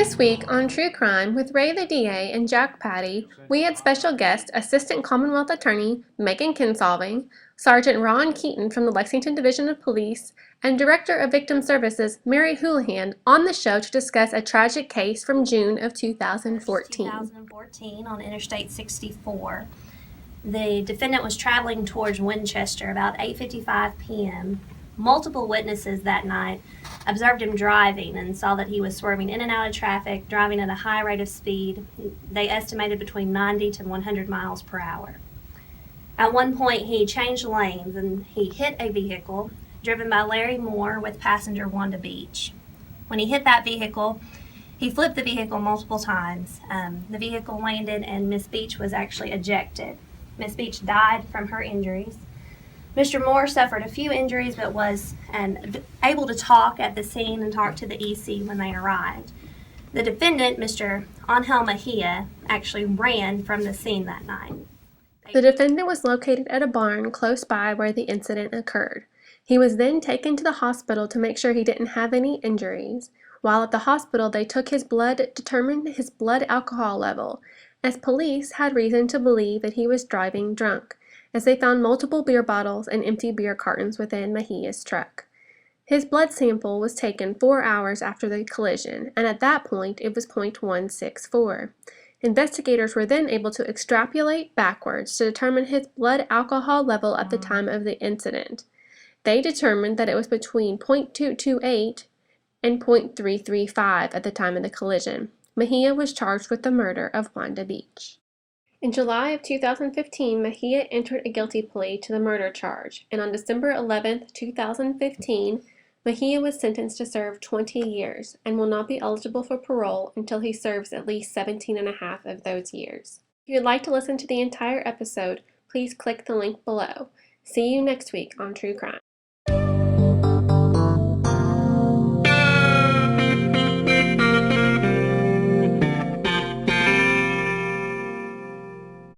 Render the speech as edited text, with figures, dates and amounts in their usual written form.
This week on True Crime with Ray the DA and Jack Patty, we had special guest Assistant Commonwealth Attorney Megan Kinsolving, Sergeant Ron Keaton from the Lexington Division of Police, and Director of Victim Services Mary Houlihan on the show to discuss a tragic case from June of 2014. 2014 on Interstate 64. The defendant was traveling towards Winchester about 8:55 p.m. Multiple witnesses that night observed him driving and saw that he was swerving in and out of traffic, driving at a high rate of speed. They estimated between 90 to 100 miles per hour. At one point, he changed lanes and he hit a vehicle driven by Larry Moore with passenger Wanda Beach. When he hit that vehicle, he flipped the vehicle multiple times. The vehicle landed and Miss Beach was actually ejected. Miss Beach died from her injuries. Mr. Moore suffered a few injuries but was able to talk at the scene and talk to the EC when they arrived. The defendant, Mr. Angel Mejia, actually ran from the scene that night. The defendant was located at a barn close by where the incident occurred. He was then taken to the hospital to make sure he didn't have any injuries. While at the hospital, they took his blood, determined his blood alcohol level, as police had reason to believe that he was driving drunk, as they found multiple beer bottles and empty beer cartons within Mejia's truck. His blood sample was taken 4 hours after the collision, and at that point it was .164. Investigators were then able to extrapolate backwards to determine his blood alcohol level at the time of the incident. They determined that it was between .228 and .335 at the time of the collision. Mejia was charged with the murder of Wanda Beach. In July of 2015, Mejia entered a guilty plea to the murder charge, and on December 11, 2015, Mejia was sentenced to serve 20 years and will not be eligible for parole until he serves at least 17 and a half of those years. If you'd like to listen to the entire episode, please click the link below. See you next week on True Crime.